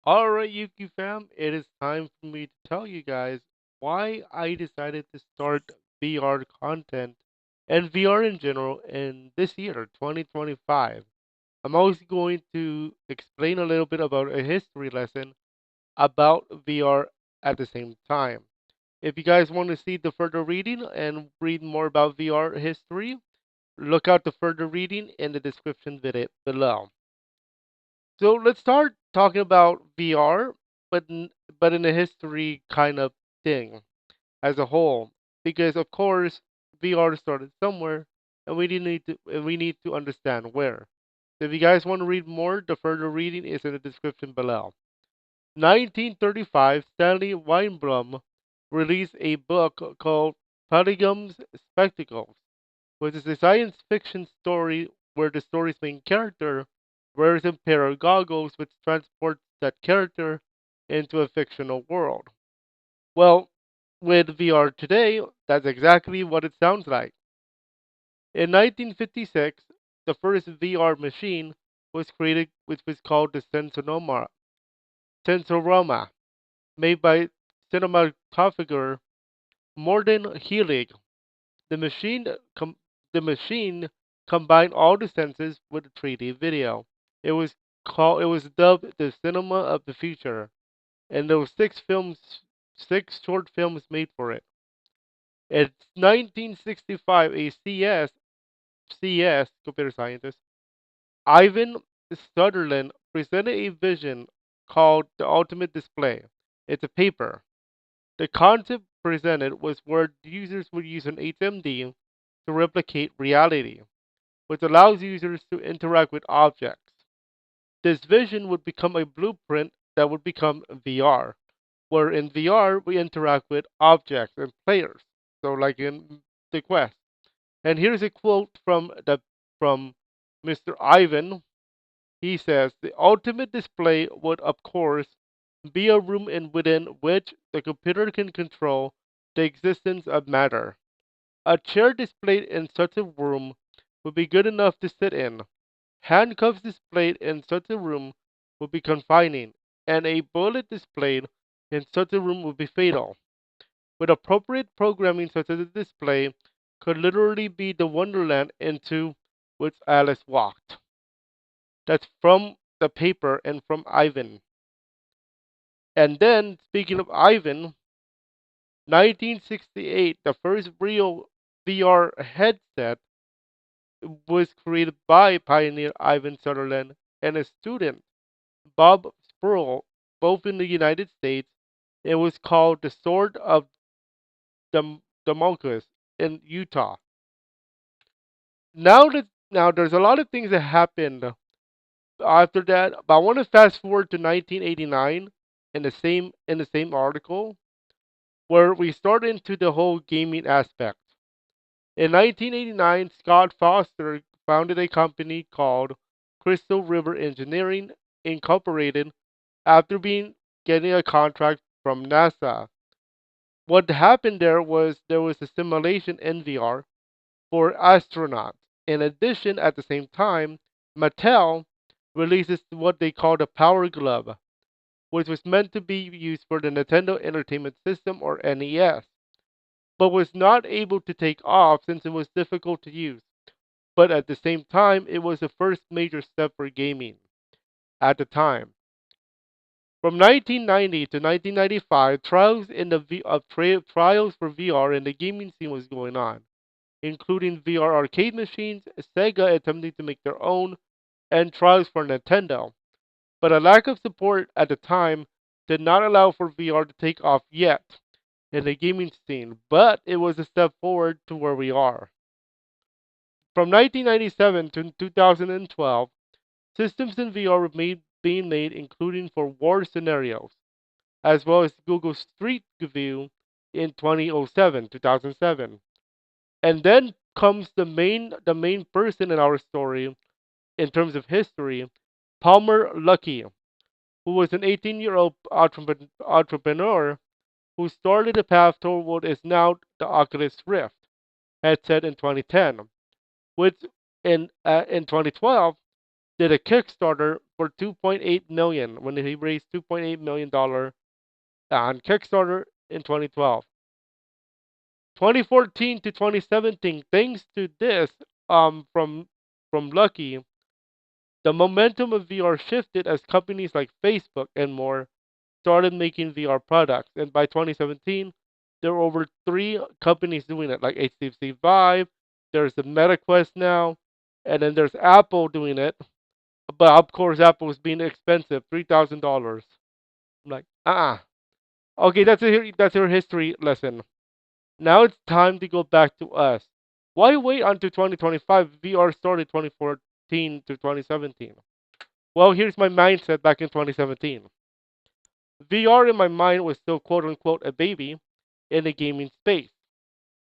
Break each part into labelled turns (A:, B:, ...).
A: Alright, Yuki fam, it is time for me to tell you guys why I decided to start VR content and VR in general in this year, 2025. I'm also going to explain a little bit about a history lesson about VR at the same time. If you guys want to see the further reading and read more about VR history, look out the further reading in the description video below. So let's start talking about VR, but but in a history kind of thing as a whole, because of course VR started somewhere, and we need to understand where. So if you guys want to read more, the further reading is in the description below. 1935, Stanley Weinblum released a book called Polygon's Spectacles, which is a science fiction story where the story's main character wears a pair of goggles which transports that character into a fictional world. Well, with VR today, that's exactly what it sounds like. In 1956, the first VR machine was created, which was called the Sensorama, made by cinematographer Morton Heelig. The machine com- the machine combined all the senses with 3D video. It was dubbed the cinema of the future, and there were six short films made for it. In 1965, a CS computer scientist Ivan Sutherland presented a vision called the ultimate display. It's a paper. The concept presented was where users would use an HMD to replicate reality, which allows users to interact with objects. This vision would become a blueprint that would become VR, where in VR we interact with objects and players. So like in the Quest. And here's a quote from Mr. Ivan. He says, "The ultimate display would of course be a room in within which the computer can control the existence of matter. A chair displayed in such a room would be good enough to sit in. Handcuffs displayed in such a room would be confining, and a bullet displayed in such a room would be fatal. With appropriate programming such as a display could literally be the wonderland into which Alice walked." That's from the paper and from Ivan. And then, speaking of Ivan, 1968, the first real VR headset was created by pioneer Ivan Sutherland and a student, Bob Spurl, both in the United States. It was called the Sword of Damocles in Utah. Now there's a lot of things that happened after that, but I want to fast forward to 1989 in the same article where we start into the whole gaming aspect. In 1989, Scott Foster founded a company called Crystal River Engineering Incorporated after being getting a contract from NASA. What happened there was a simulation in VR for astronauts. In addition, at the same time, Mattel releases what they call the Power Glove, which was meant to be used for the Nintendo Entertainment System or NES, but was not able to take off since it was difficult to use. But at the same time, it was the first major step for gaming at the time. From 1990 to 1995, trials for VR in the gaming scene was going on, including VR arcade machines, Sega attempting to make their own, and trials for Nintendo. But a lack of support at the time did not allow for VR to take off yet in the gaming scene, but it was a step forward to where we are. From 1997 to 2012, systems in VR were being made including for war scenarios, as well as Google Street View in 2007. And then comes the main person in our story in terms of history, Palmer Luckey, who was an 18-year-old entrepreneur who started a path toward what is now the Oculus Rift headset in 2010, which in 2012 did a Kickstarter for 2.8 million when he raised 2.8 million on Kickstarter in 2012. 2014 to 2017, thanks to this, from Lucky, the momentum of VR shifted as companies like Facebook and more started making VR products. And by 2017, there were over three companies doing it, like HTC Vive. There's the MetaQuest now, and then there's Apple doing it. But of course, Apple is being expensive, $3,000. I'm like, Okay, that's your history lesson. Now it's time to go back to us. Why wait until 2025? VR started 2014 to 2017. Well, here's my mindset back in 2017. VR in my mind was still quote unquote a baby in the gaming space.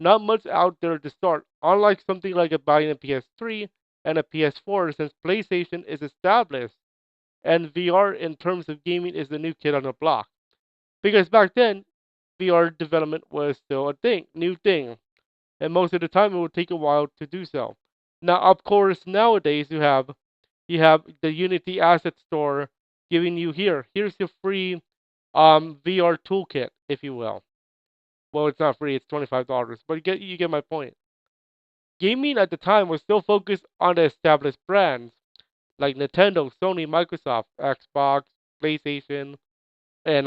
A: Not much out there to start, unlike something like buying a PS3 and a PS4 since PlayStation is established and VR in terms of gaming is the new kid on the block. Because back then, VR development was still a thing, new thing, and most of the time it would take a while to do so. Now, of course, nowadays you have the Unity Asset Store giving you here's your free VR toolkit, if you will. Well, it's not free; it's $25, but you get my point. Gaming at the time was still focused on the established brands like Nintendo, Sony, Microsoft, Xbox, PlayStation, and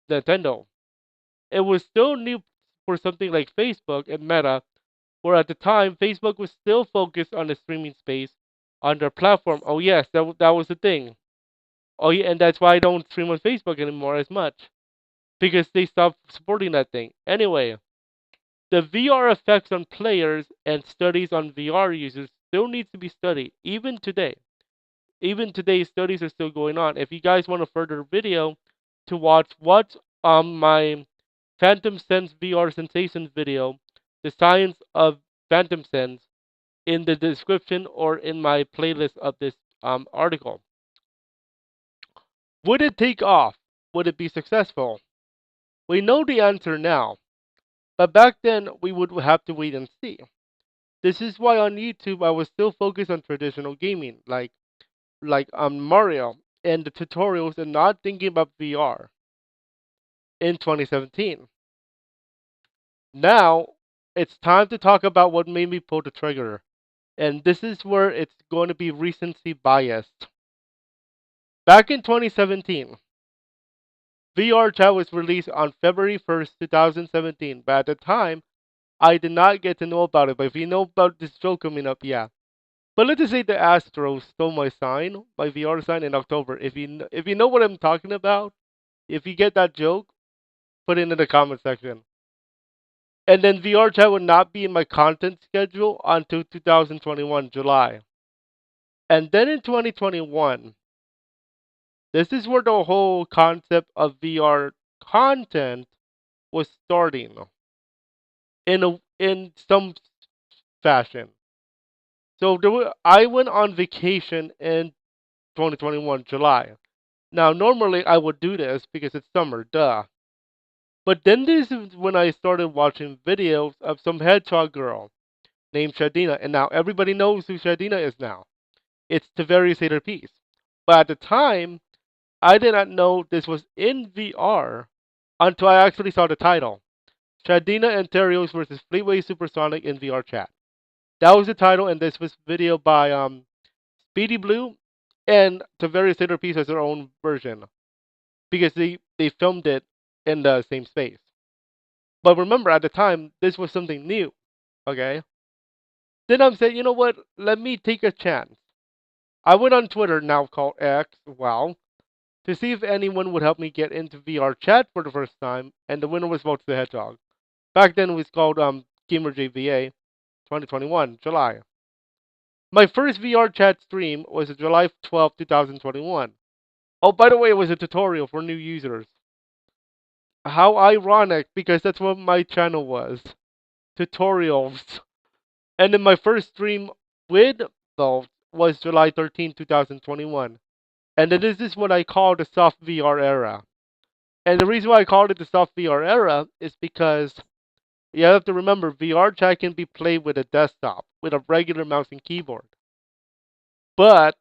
A: Nintendo. It was still new for something like Facebook and Meta, where at the time Facebook was still focused on the streaming space on their platform. Oh yes, that was the thing. Oh yeah, and that's why I don't stream on Facebook anymore as much because they stopped supporting that thing. Anyway, the VR effects on players and studies on VR users still needs to be studied even today. Even today, studies are still going on. If you guys want a further video to watch, my Phantom Sense VR Sensations video, the science of Phantom Sense, in the description or in my playlist of this article. Would it take off? Would it be successful? We know the answer now, but back then we would have to wait and see. This is why on YouTube I was still focused on traditional gaming, like Mario and the tutorials, and not thinking about VR in 2017. Now it's time to talk about what made me pull the trigger, and this is where it's going to be recency biased. Back in 2017, VR Chat was released on February 1st, 2017, but at the time, I did not get to know about it. But if you know about this show coming up, yeah. But let's just say the Astros stole my sign, my VR sign in October. If you know what I'm talking about, if you get that joke, put it in the comment section. And then VR Chat would not be in my content schedule until 2021 July. And then in 2021, this is where the whole concept of VR content was starting in some fashion. So I went on vacation in 2021 July. Now normally I would do this because it's summer, duh. But then this is when I started watching videos of some hedgehog girl named Shadina, and now everybody knows who Shadina is now. It's Taveri Seder Peace. But at the time, I did not know this was in VR until I actually saw the title. Shadina and Terios versus Fleetway Supersonic in VR chat. That was the title, and this was video by Speedy Blue, and to various later piece has their own version because they filmed it in the same space. But remember, at the time, this was something new. Okay. Then I'm saying, you know what? Let me take a chance. I went on Twitter, now called X, wow, to see if anyone would help me get into VR chat for the first time, and the winner was Votes the Hedgehog. Back then, it was called GamerJVA 2021, July. My first VR chat stream was July 12th, 2021. Oh, by the way, it was a tutorial for new users. How ironic, because that's what my channel was. Tutorials. And then my first stream with Valve was July 13th, 2021. And then this is what I call the soft VR era. And the reason why I called it the soft VR era is because you have to remember VR chat can be played with a desktop, with a regular mouse and keyboard. but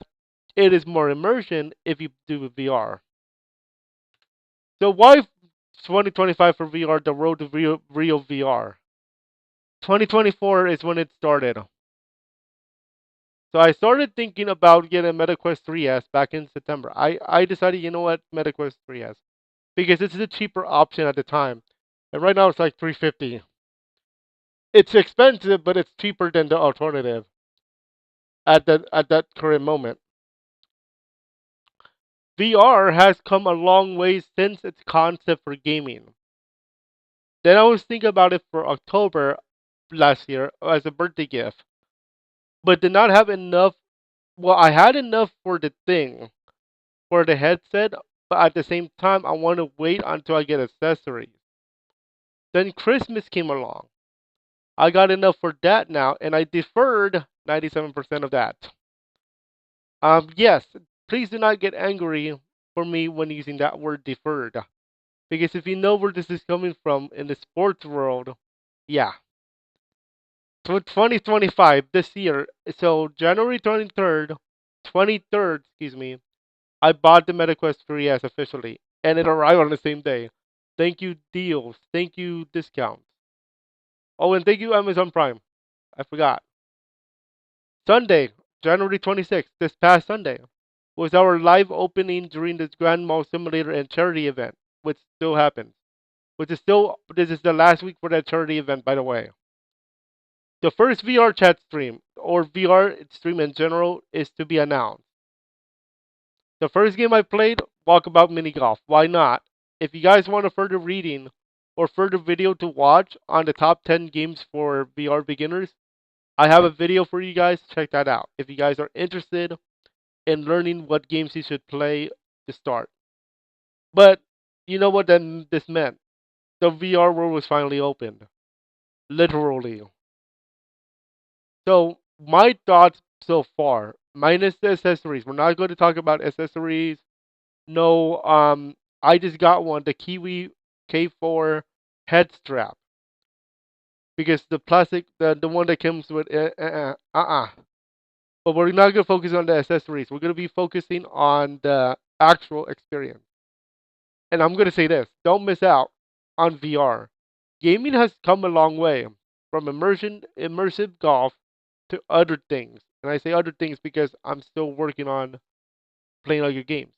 A: it is more immersion if you do VR. So why 2025 for VR, the road to real VR? 2024 is when it started. So I started thinking about getting a MetaQuest 3S back in September. I decided, you know what, MetaQuest 3S, because this is a cheaper option at the time, and right now it's like 350. It's expensive, but it's cheaper than the alternative at that current moment. VR has come a long way since its concept for gaming. Then I was thinking about it for October last year as a birthday gift, but did not have enough. Well, I had enough for the thing, for the headset, but at the same time, I want to wait until I get accessories. Then Christmas came along. I got enough for that now, and I deferred 97% of that. Yes, please do not get angry for me when using that word deferred. Because if you know where this is coming from in the sports world, yeah. So 2025, this year, so January 23rd, excuse me, I bought the MetaQuest 3S officially, and it arrived on the same day. Thank you, deals. Thank you, discounts. Oh, and thank you, Amazon Prime. I forgot. Sunday, January 26th, this past Sunday, was our live opening during the Grand Mall Simulator and charity event, which still happens. This is the last week for that charity event, by the way. The first VR chat stream, or VR stream in general, is to be announced. The first game I played, Walkabout Mini Golf. Why not? If you guys want a further reading or further video to watch on the top 10 games for VR beginners, I have a video for you guys. Check that out. If you guys are interested in learning what games you should play to start. But you know what then this meant? The VR world was finally opened. Literally. So my thoughts so far, minus the accessories. We're not going to talk about accessories. No, I just got one, the Kiwi K4 head strap, because the plastic, the one that comes with, But we're not gonna focus on the accessories. We're gonna be focusing on the actual experience. And I'm gonna say this: don't miss out on VR. Gaming has come a long way from immersive golf to other things. And I say other things because I'm still working on playing other games.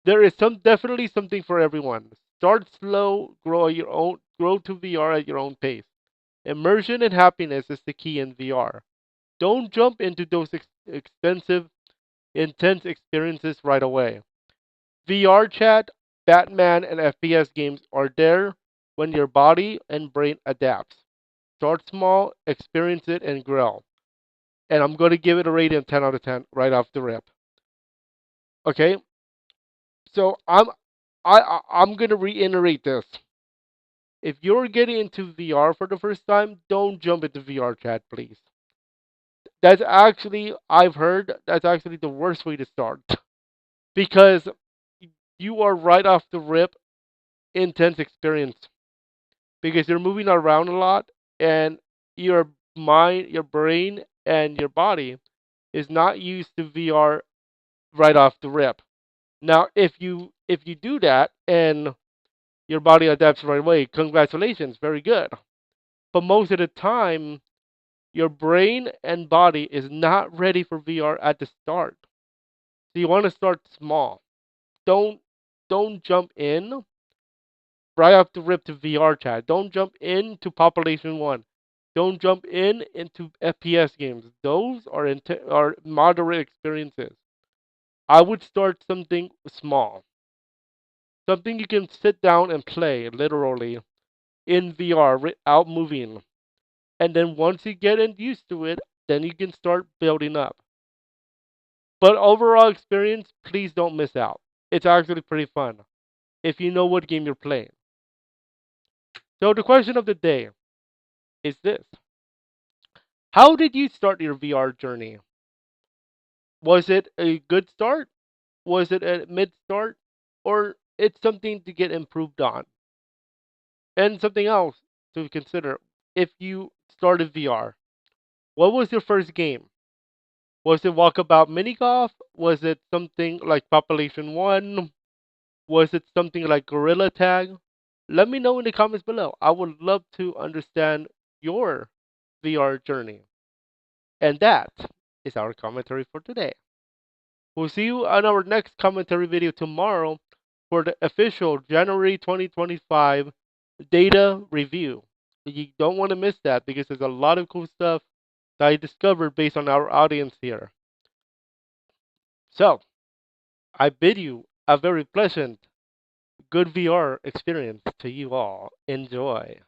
A: There is definitely something for everyone. Start slow, grow to VR at your own pace. Immersion and happiness is the key in VR. Don't jump into those expensive, intense experiences right away. VR chat, Batman, and FPS games are there when your body and brain adapts. Start small, experience it, and grow. And I'm going to give it a rating of 10 out of 10 right off the rip. Okay, so I'm going to reiterate this. If you're getting into VR for the first time, don't jump into VR chat, please. That's actually, I've heard, that's actually the worst way to start. Because you are right off the rip intense experience. Because you're moving around a lot, and your mind, your brain, and your body is not used to VR right off the rip. Now, if you do that and your body adapts right away, congratulations, very good. But most of the time, your brain and body is not ready for VR at the start. So you want to start small. Don't don't jump in right off the rip to VR chat. Don't jump into Population One. Don't jump into FPS games. Those are moderate experiences. I would start something small, something you can sit down and play literally in VR without moving. And then once you get used to it, then you can start building up. But overall experience, please don't miss out. It's actually pretty fun if you know what game you're playing. So the question of the day is this: how did you start your VR journey? Was it a good start? Was it a mid start? Or it's something to get improved on? And something else to consider: if you started VR, what was your first game? Was it Walkabout Mini Golf? Was it something like Population 1? Was it something like Gorilla Tag? Let me know in the comments below. I would love to understand your VR journey. And that is our commentary for today. We'll see you on our next commentary video tomorrow for the official January 2025 data review. You don't want to miss that because there's a lot of cool stuff that I discovered based on our audience here. So, I bid you a very pleasant, good VR experience to you all. Enjoy.